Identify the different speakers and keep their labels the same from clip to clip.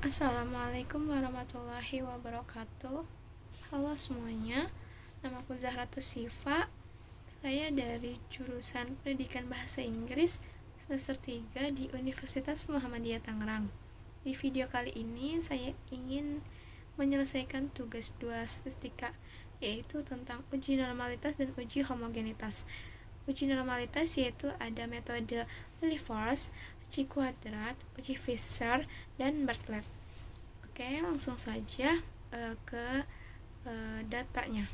Speaker 1: Assalamualaikum warahmatullahi wabarakatuh. Halo semuanya, namaku Zahratus Sifa. Saya dari jurusan Pendidikan Bahasa Inggris semester 3 di Universitas Muhammadiyah Tangerang. Di video kali ini saya ingin menyelesaikan tugas 2 statistika, yaitu tentang uji normalitas dan uji homogenitas. Uji normalitas yaitu ada metode Lilliefors, uji kuadrat, uji Fisher, dan Bartlett. Oke, langsung saja ke datanya.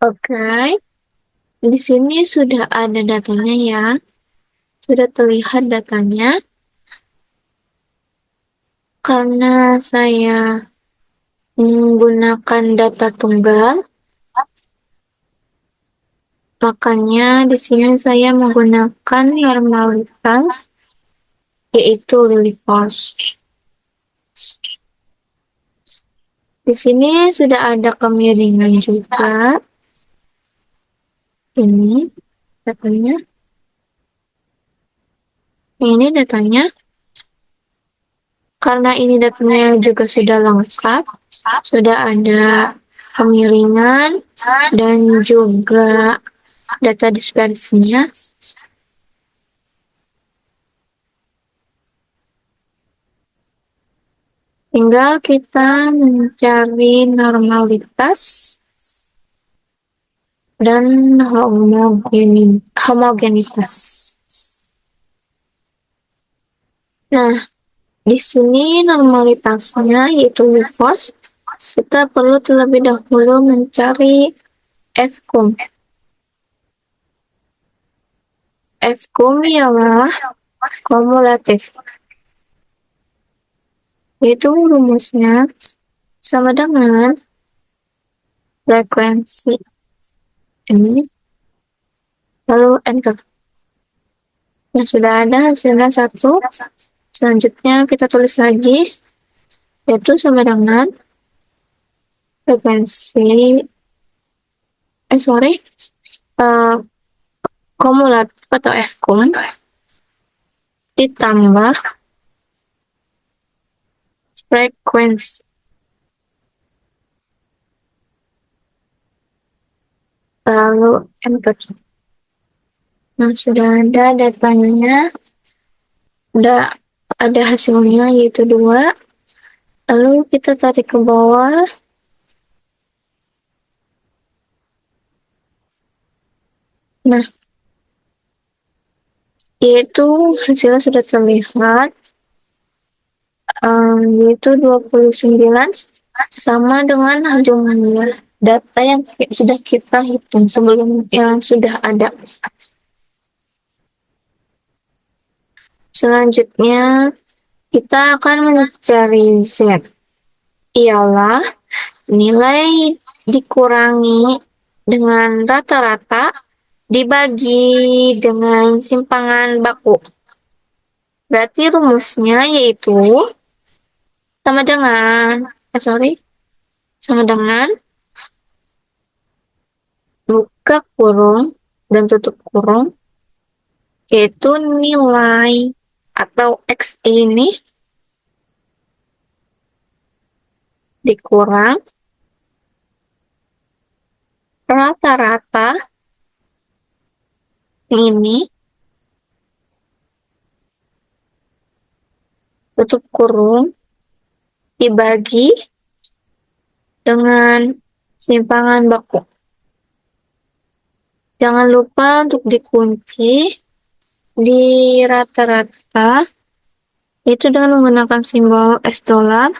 Speaker 2: Oke, di sini sudah ada datanya ya. Sudah terlihat datanya. Karena saya menggunakan data tunggal, makanya di sini saya menggunakan normalitas, yaitu Lilliefors. Di sini sudah ada kemiringan juga. Ini datanya. Ini datanya. Karena ini datanya juga sudah lengkap, sudah ada kemiringan dan juga data dispersinya. Tinggal kita mencari normalitas dan homogenitas. Nah, di sini normalitasnya yaitu Lilliefors. Kita perlu terlebih dahulu mencari F-cum. F-cum ialah kumulatif. Yaitu rumusnya sama dengan frekuensi ini. Lalu enter. Nah, sudah ada hasilnya 1. Selanjutnya kita tulis lagi, yaitu sama dengan frekuensi, kumulatif atau F-cum ditambah frekuensi. Lalu enter. Nah, sudah ada datanya, udah ada hasilnya yaitu 2. Lalu kita tarik ke bawah. Nah, yaitu hasilnya sudah terlihat, yaitu 29 sama dengan jumlah data yang sudah kita hitung sebelum yang sudah ada. Selanjutnya, kita akan mencari Z. Ialah nilai dikurangi dengan rata-rata dibagi dengan simpangan baku. Berarti rumusnya yaitu sama dengan, sama dengan buka kurung dan tutup kurung, yaitu nilai atau X ini dikurang rata-rata ini tutup kurung dibagi dengan simpangan baku. Jangan lupa untuk dikunci di rata-rata itu dengan menggunakan simbol $.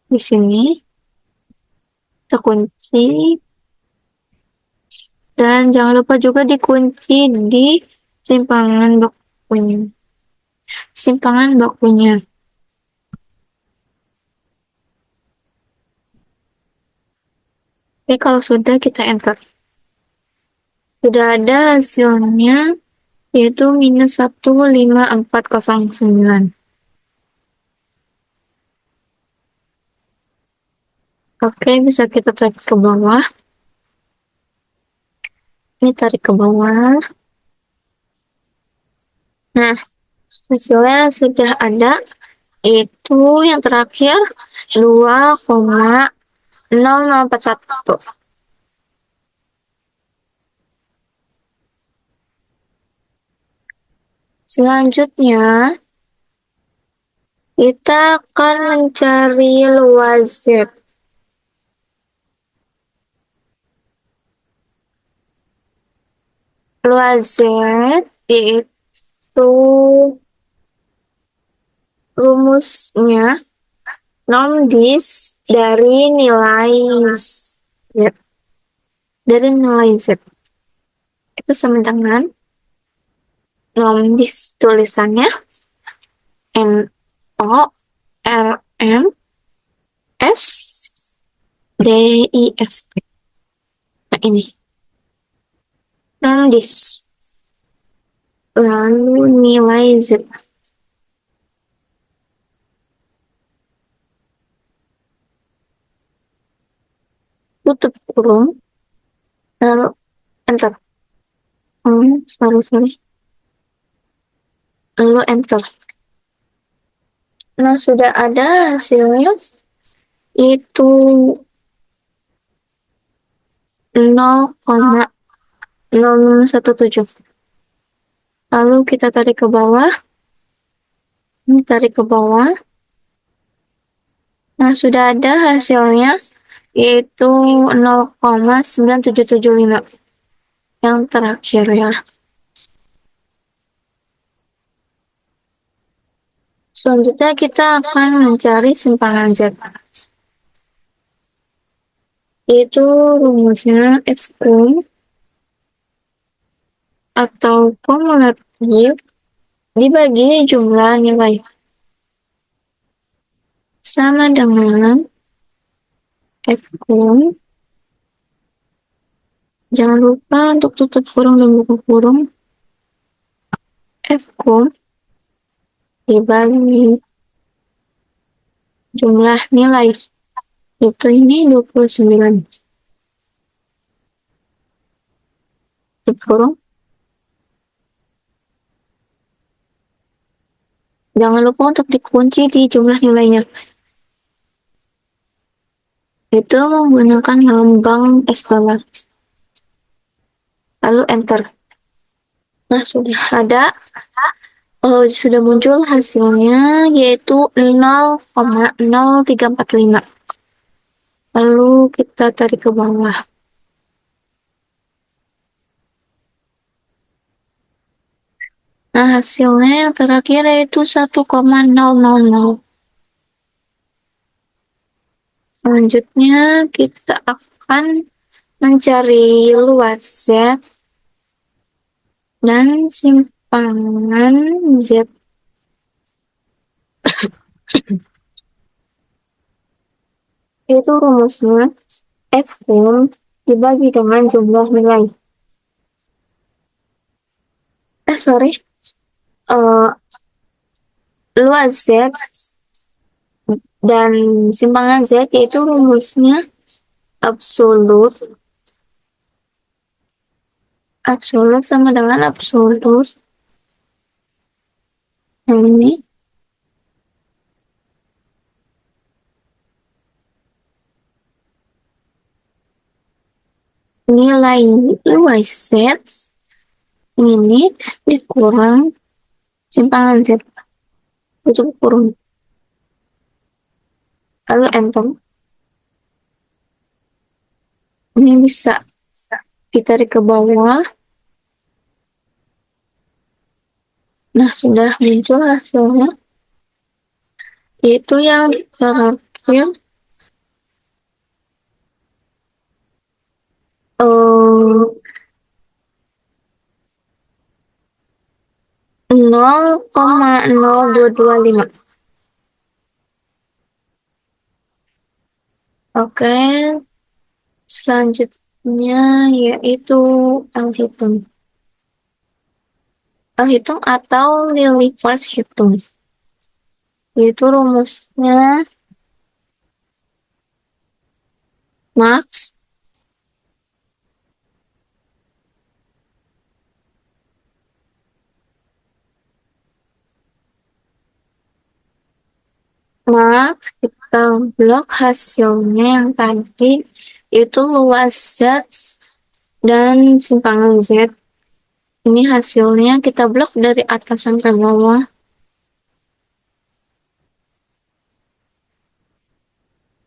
Speaker 2: Di sini kita kunci, dan jangan lupa juga dikunci di simpangan bakunya. Oke, kalau sudah kita enter. Sudah ada hasilnya, yaitu -15409. Oke, bisa kita tarik ke bawah. Ini tarik ke bawah. Nah, Hasilnya sudah ada, itu yang terakhir 2,0041. Selanjutnya, kita akan mencari luas Z. Luas Z yaitu rumusnya non-dis dari nilai Z. Dari nilai Z. Itu sama dengan non-dis tulisannya NO RM S DIS. Nah, ini non-dis. Lalu nilai Z. Tutup kurung. Lalu enter. Sorry. Lalu enter. Nah, sudah ada hasilnya. Itu 0,0017. Lalu kita tarik ke bawah. Ini tarik ke bawah. Nah, sudah ada hasilnya, yaitu 0,9775. Yang terakhir ya. Selanjutnya kita akan mencari simpangan Z. Yaitu rumusnya F(U) atau kumulatif dibagi jumlah nilai. Sama dengan F(U). Jangan lupa untuk tutup kurung dan buka kurung. F(U) dibagi jumlah nilai. Itu ini 29. Tutup kurung. Jangan lupa untuk dikunci di jumlah nilainya. Itu menggunakan lambang $. Lalu enter. Nah, sudah muncul hasilnya, yaitu 0,0345. Lalu kita tarik ke bawah. Nah, hasilnya yang terakhir yaitu 1,000. Selanjutnya kita akan mencari luas Z dan simpangan Z. Itu rumusnya F(U) dibagi dengan jumlah nilai. Luas Z dan simpangan Z yaitu rumusnya absolut sama dengan absolut. Yang ini nilai luas Z ini dikurang simpangan Z. Tutup kurung. Lalu enter. Ini bisa ditarik ke bawah. Nah, sudah muncul hasilnya. Itu yang terakhir. 0,0225. Oke, selanjutnya yaitu alhitung. Alhitung atau reverse hitung. Yaitu rumusnya max Max, kita blok hasilnya yang tadi itu luas Z dan simpangan Z. Ini hasilnya kita blok dari atas sampai bawah.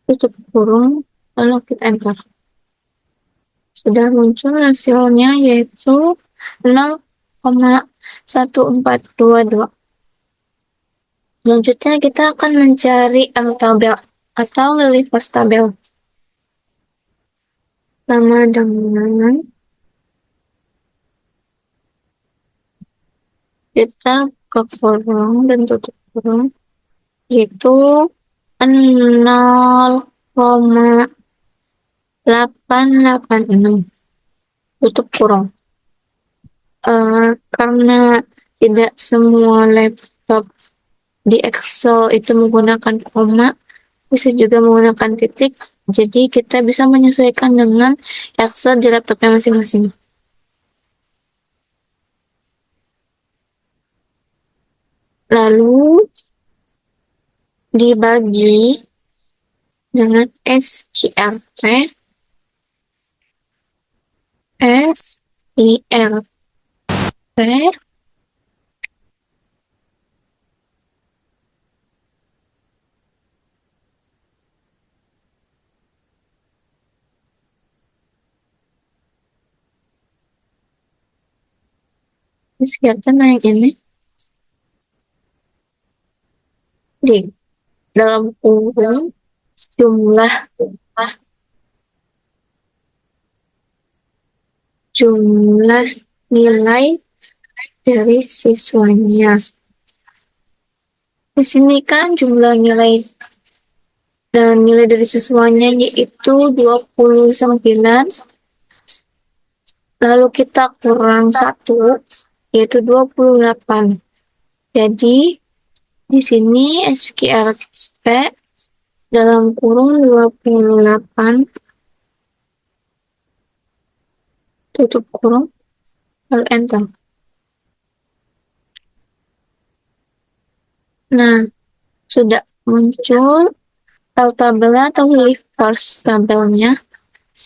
Speaker 2: Tutup kurung, lalu kita enter. Sudah muncul hasilnya yaitu 0,1422. Selanjutnya kita akan mencari L-tabel atau Lilliefors tabel. Sama dengan kita ke kurung dan tutup kurung, yaitu 0,886. Tutup kurung. Karena tidak semua laptop di Excel itu menggunakan koma, bisa juga menggunakan titik, jadi kita bisa menyesuaikan dengan Excel di laptopnya masing-masing. Lalu dibagi dengan SQRT, SQRT naik ini di dalam kurung jumlah nilai dari siswanya. Di sini kan jumlah nilai dan nilai dari siswanya yaitu 29, lalu kita kurang 1 yaitu 28. Jadi di sini SQRT dalam kurung 28 tutup kurung lalu enter. Nah, sudah muncul tabelnya atau Lilliefors tabelnya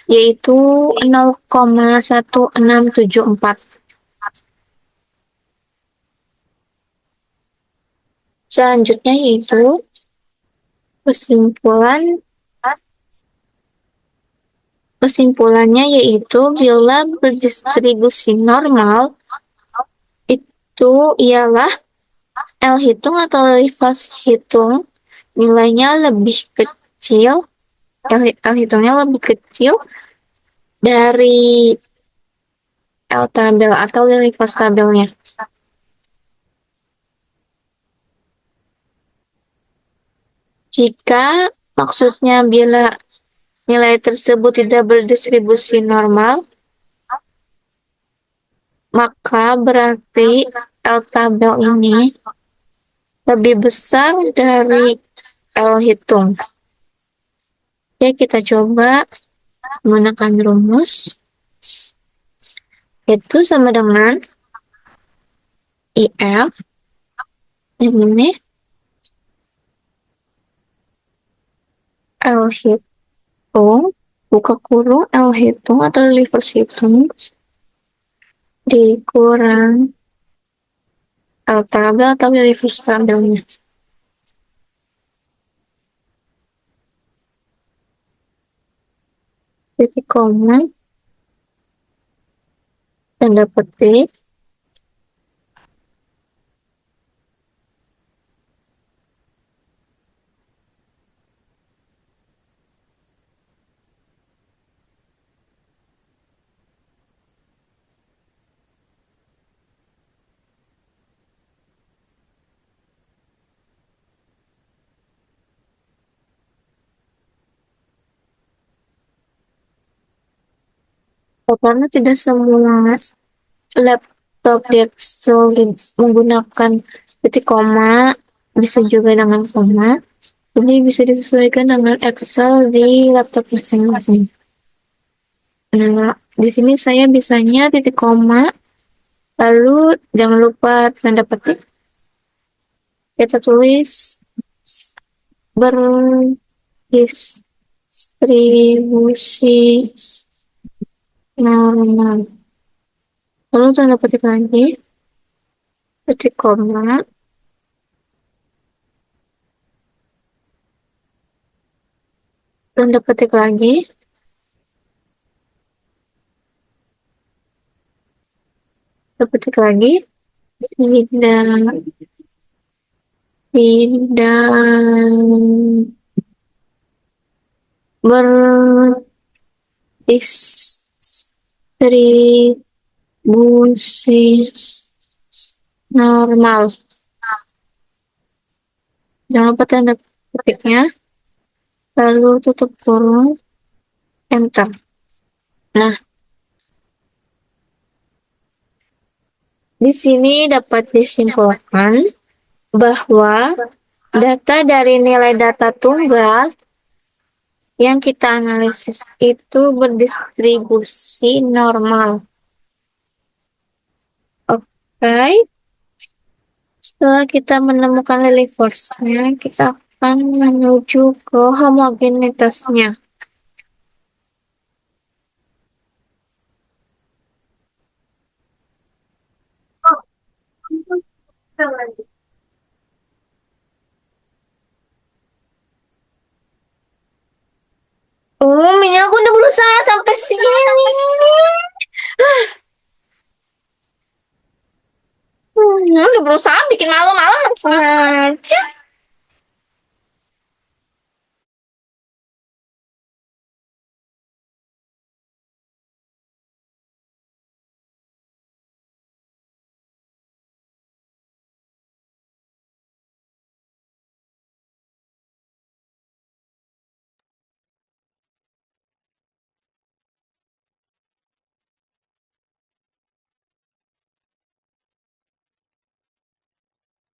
Speaker 2: yaitu 0,1674. Selanjutnya yaitu kesimpulannya yaitu bila berdistribusi normal itu ialah L hitung atau Lilliefors hitung nilainya lebih kecil, L hitungnya lebih kecil dari L tabel atau Lilliefors tabelnya. Jika maksudnya bila nilai tersebut tidak berdistribusi normal, maka berarti L tabel ini lebih besar dari L hitung. Oke, kita coba menggunakan rumus. Itu sama dengan IF ini L hitung, buka kurung L hitung atau Lilliefors hitung dikurang L tabel atau Lilliefors tabelnya. Titik koma, tanda petik, karena tidak semua laptop di Excel menggunakan titik koma, bisa juga dengan koma, jadi bisa disesuaikan dengan Excel di laptop masing-masing. Nah, di sini saya bisanya titik koma, lalu jangan lupa tanda petik, kita tulis berdistribusi normal. Lalu tanda petik lagi, petik koma, tanda petik lagi, tanda petik lagi, tidak, tidak berdistribusi normal. Jangan lupa tanda petiknya, lalu tutup kurung, enter. Nah, di sini dapat disimpulkan bahwa data dari nilai data tunggal yang kita analisis itu berdistribusi normal. Oke, setelah kita menemukan Lillie force-nya, kita akan menuju ke homogenitasnya. Oh, minyak aku udah berusaha sampai sini. Udah berusaha bikin malu-malu sengaja.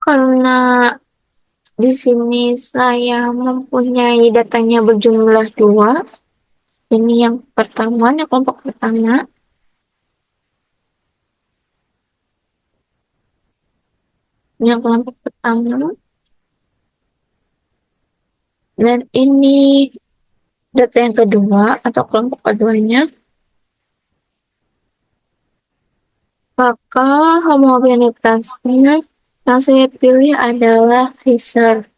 Speaker 2: Karena di sini saya mempunyai datanya berjumlah dua. Ini yang pertama, yang kelompok pertama. Yang kelompok pertama. Dan ini data yang kedua atau kelompok keduanya. Maka homogenitasnya yang saya pilih adalah Fisher.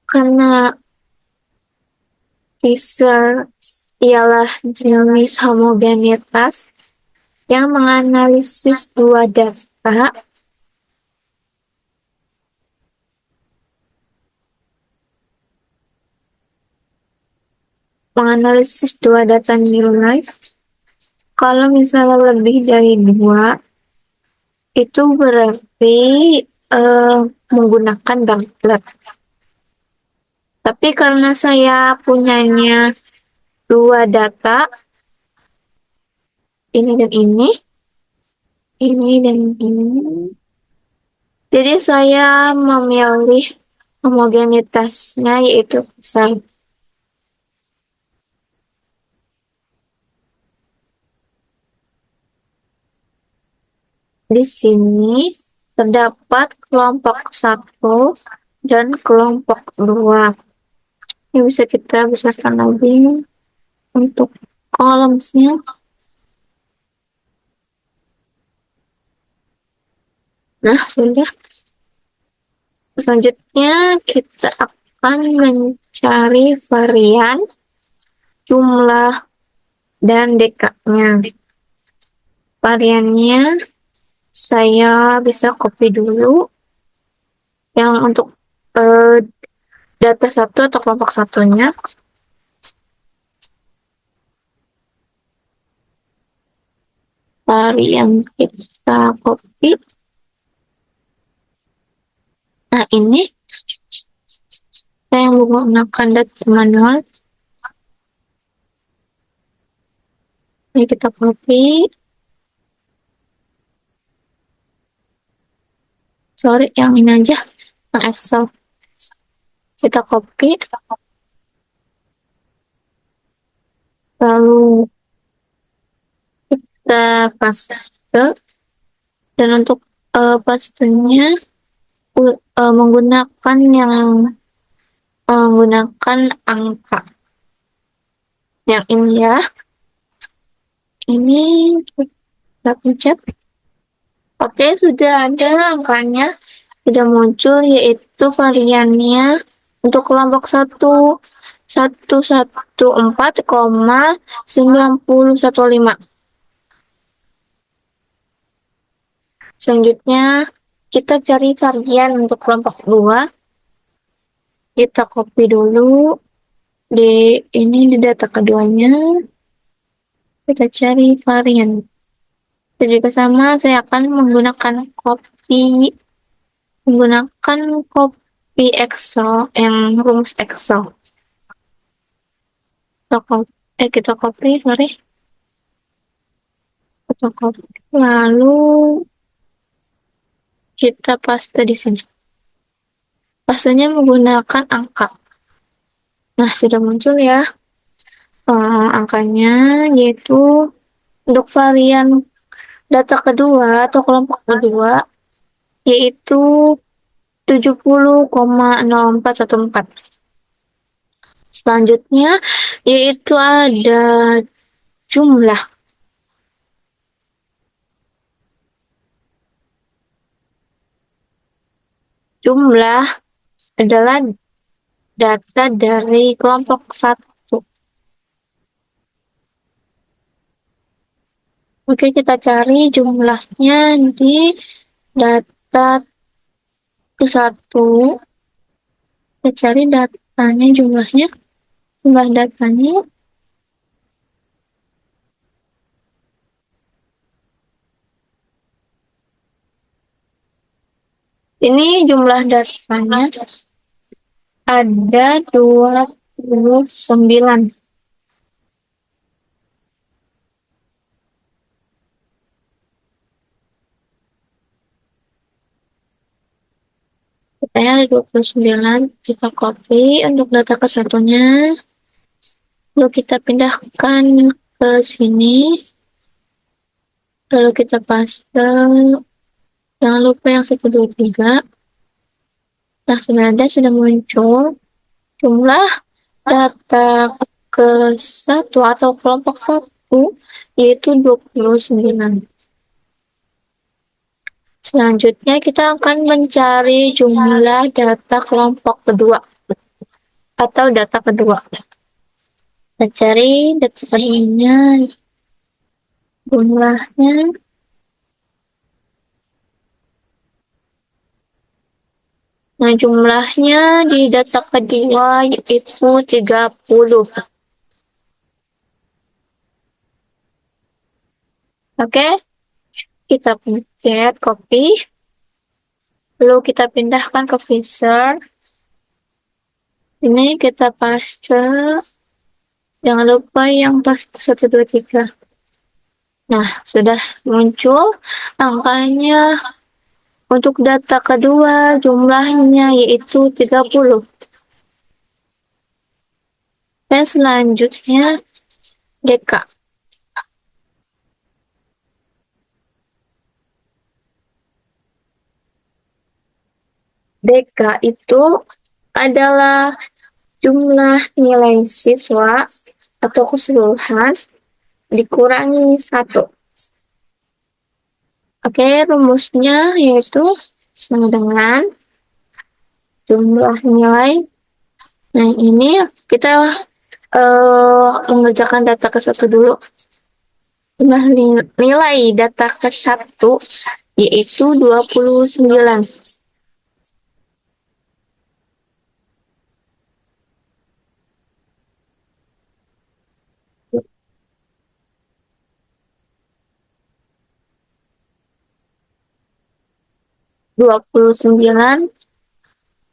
Speaker 2: Karena Fisher ialah jenis homogenitas yang menganalisis dua data nilai. Kalau misalnya lebih dari dua, itu berarti menggunakan Bartlett. Tapi karena saya punyanya dua data, ini dan ini dan ini. Jadi saya memilih homogenitasnya yaitu besar. Di sini terdapat kelompok 1 dan kelompok 2. Ini bisa kita besarkan lagi untuk kolomnya. Nah, sudah. Selanjutnya kita akan mencari varian, jumlah, dan dekatnya. Variannya saya bisa copy dulu yang untuk data satu atau kelompok satunya. Varian kita copy. Nah, ini saya menggunakan data manual. Ini kita copy. Sorry, yang ini aja, yang Excel. Kita copy. Lalu kita paste. Dan untuk pastinya menggunakan menggunakan angka yang ini ya. Ini kita pencet. Oke, sudah ada angkanya, sudah muncul, yaitu variannya untuk kelompok 114,9015. Selanjutnya, kita cari varian untuk kelompok 2. Kita copy dulu di data keduanya. Kita cari varian. Dan juga sama, saya akan menggunakan copy Excel, yang rumus Excel. Kita copy, sorry. Kita copy. Lalu kita paste di sini. Pastenya menggunakan angka. Nah, sudah muncul ya angkanya, yaitu untuk varian data kedua atau kelompok kedua, yaitu 70,0414. Selanjutnya, yaitu ada jumlah. Jumlah adalah data dari kelompok 1. Oke, kita cari jumlahnya di data ke 1. Kita cari datanya, jumlah datanya. Ini jumlah datanya ada 29. Datanya ada 29. Kita copy untuk data ke satunya. Lalu kita pindahkan ke sini. Lalu kita paste. Jangan lupa yang 123. Nah, sudah muncul jumlah data ke 1 atau kelompok 1, yaitu 29. Selanjutnya kita akan mencari jumlah data kelompok kedua atau data kedua. Kita cari data keduanya, jumlahnya. Nah, jumlahnya di data kedua yaitu 30. Oke, kita pencet copy. Lalu kita pindahkan ke Visor. Ini kita paste. Jangan lupa yang paste 123. Nah, sudah muncul angkanya. Untuk data kedua, jumlahnya yaitu 30. Dan selanjutnya, DK. DK itu adalah jumlah nilai siswa atau keseluruhan dikurangi 1. Oke, rumusnya yaitu sama dengan jumlah nilai. Nah, ini kita mengerjakan data ke 1 dulu. Jumlah nilai data ke 1 yaitu 29.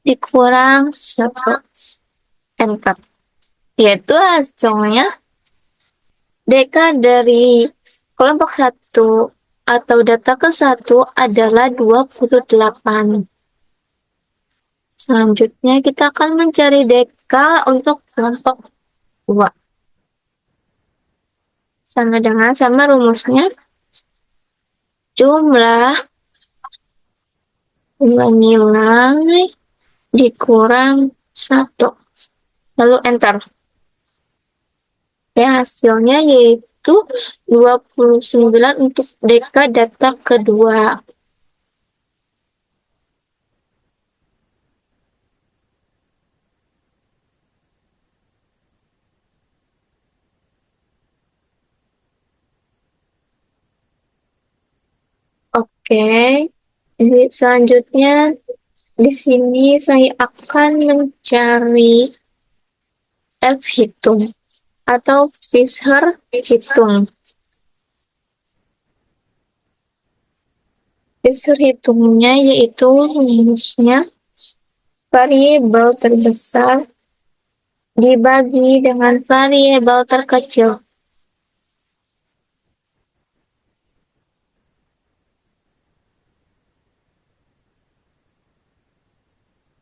Speaker 2: Dikurang 1 enter, yaitu hasilnya DK dari kelompok 1 atau data ke 1 adalah 28. Selanjutnya kita akan mencari DK untuk kelompok 2. Sama rumusnya, jumlah nilai dikurang 1. Lalu enter. Ya, hasilnya yaitu 29 untuk data kedua. Oke, ini selanjutnya di sini saya akan mencari F hitung atau Fisher hitung. Fisher hitungnya yaitu rumusnya variabel terbesar dibagi dengan variabel terkecil.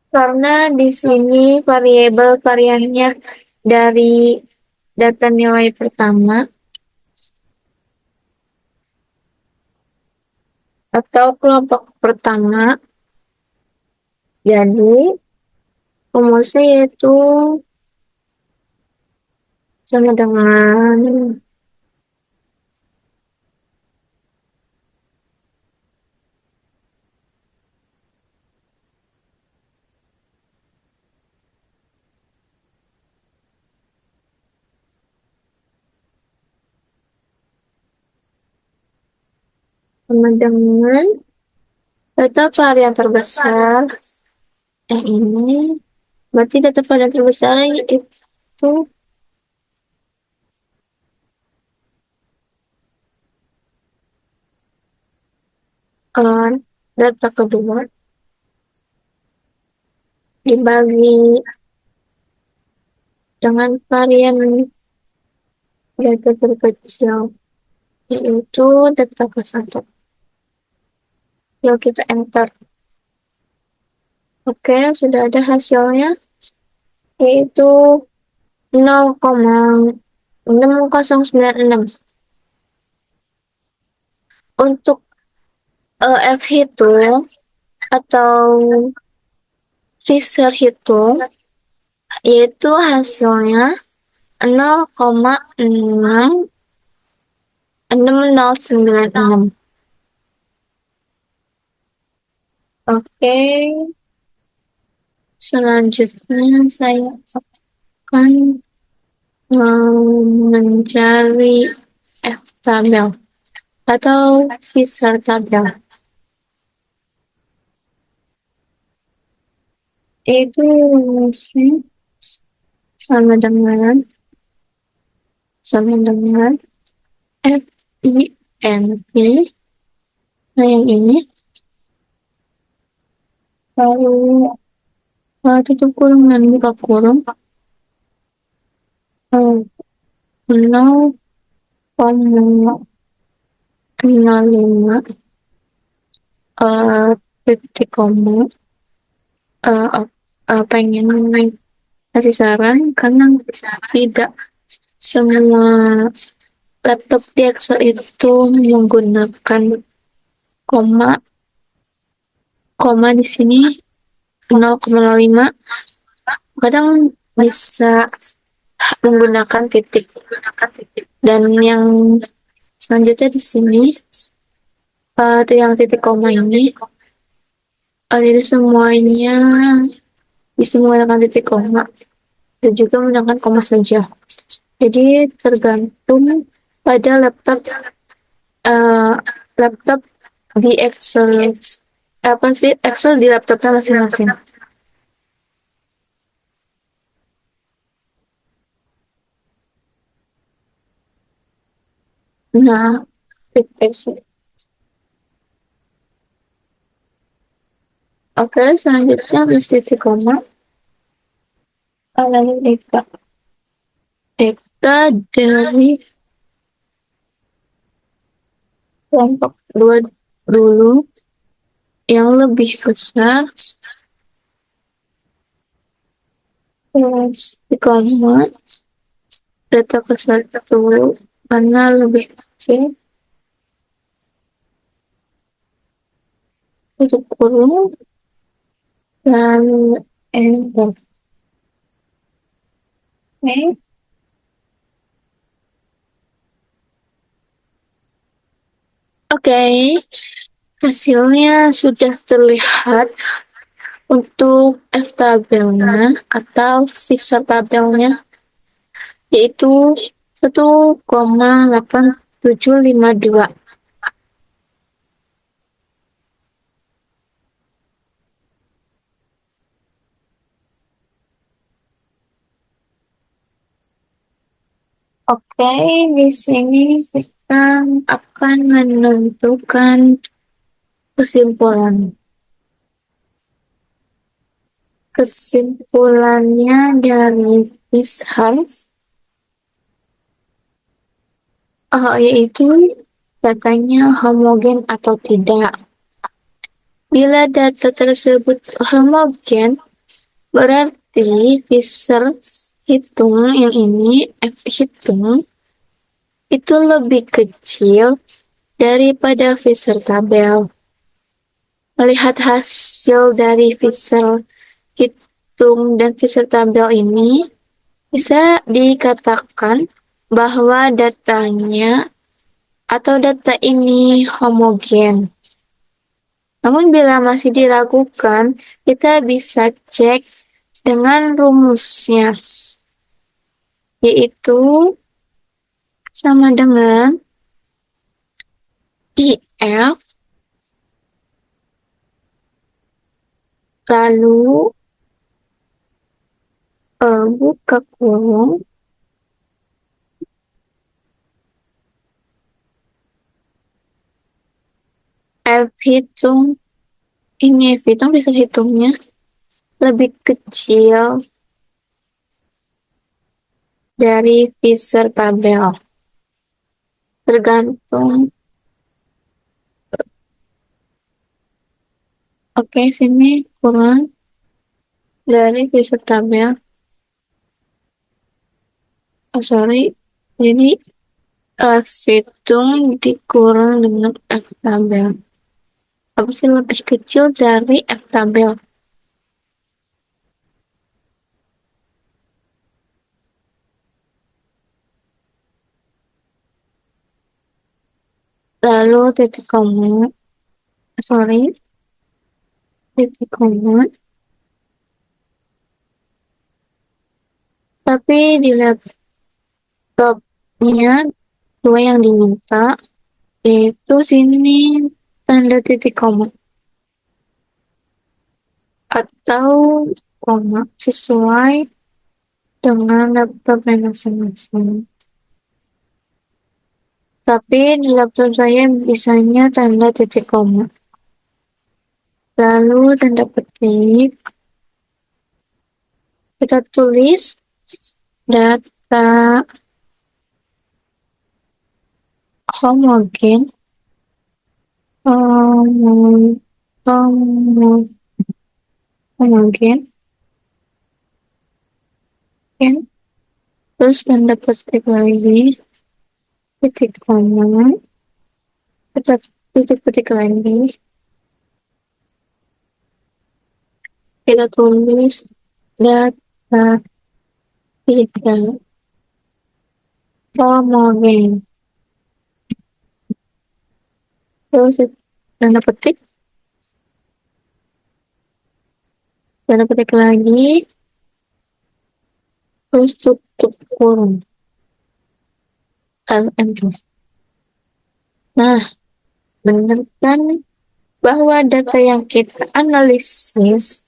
Speaker 2: Karena di sini variabel variannya dari data nilai pertama atau kelompok pertama, jadi rumusnya yaitu sama dengan data varian terbesar yang ini. Berarti data varian terbesar itu data kedua dibagi dengan varian data terkecil, yaitu data ke-1. Yuk kita enter. Oke, sudah ada hasilnya, yaitu 0,6096. Untuk F hitung atau Fisher hitung, yaitu hasilnya 0,66096. Oke, selanjutnya saya akan mencari F tabel atau Fisher tabel. Itu rumusnya sama dengan FINP, nah yang ini, lalu tutup kurung dan buka kurung, 0,05 titik koma. Pengen kasih saran karena tidak semua laptop di Excel itu menggunakan koma di sini 0,5, kadang bisa menggunakan titik. Dan yang selanjutnya di sini yang titik koma ini, jadi semuanya bisa menggunakan titik koma dan juga menggunakan koma saja. Jadi tergantung pada laptop di Excel, Excel di laptopnya masing-masing. Nah, oke, selanjutnya mesti titik koma, lalu data dari kelompok 2 dulu yang lebih besar, terus di koma data ke-1 mana lebih kecil, tutup kurung, lalu enter. Oke. Oke, hasilnya sudah terlihat untuk F tabelnya atau sisa tabelnya, yaitu 1,8752. Oke, di sini kita akan menentukan kesimpulan. Kesimpulannya dari Fisher, yaitu datanya homogen atau tidak. Bila data tersebut homogen, berarti Fisher hitung yang ini, F hitung, itu lebih kecil daripada Fisher tabel. Melihat hasil dari Fisher hitung dan Fisher tabel ini, bisa dikatakan bahwa datanya atau data ini homogen. Namun bila masih diragukan, kita bisa cek dengan rumusnya, yaitu sama dengan IF lalu buka kurung F hitung, ini F hitung bisa hitungnya lebih kecil dari Fisher tabel, tergantung. Oke, sini kurang dari Fisher tabel. Jadi F hitung dikurang dengan F tabel. Apa sih lebih kecil dari F tabel? Lalu titik koma, tapi di laptopnya dua yang diminta, yaitu sini tanda titik koma atau koma sesuai dengan laptop masing-masing. Tapi di laptop saya bisanya tanda titik koma. Lalu tanda petik, kita tulis data homogen, homogen, terus tanda petik lagi, titik koma, kita titik petik lagi, kita tulis data tidak homogen, terus tanda petik lagi, terus tutup kurung. Enter. Nah, benar kan bahwa data yang kita analisis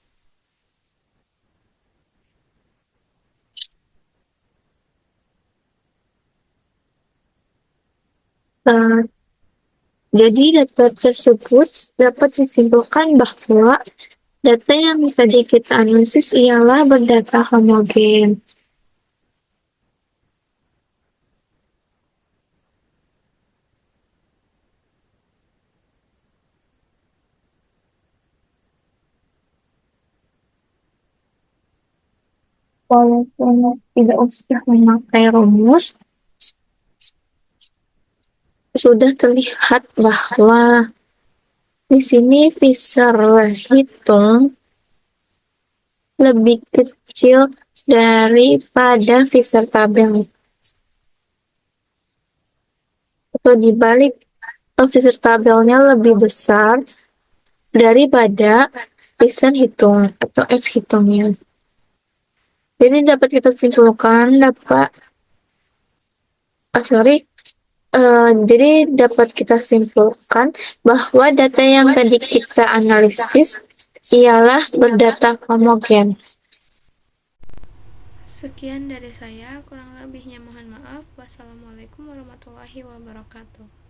Speaker 2: jadi data tersebut dapat disimpulkan bahwa data yang tadi kita analisis ialah berdata homogen. Walaupun tidak usah memakai rumus, sudah terlihat bahwa di sini Fisher hitung lebih kecil daripada Fisher tabel. Atau dibalik, Fisher tabelnya lebih besar daripada Fisher hitung atau F hitungnya. Jadi dapat kita simpulkan jadi dapat kita simpulkan bahwa data yang tadi kita analisis ialah berdata homogen.
Speaker 1: Sekian dari saya, kurang lebihnya mohon maaf. Wassalamualaikum warahmatullahi wabarakatuh.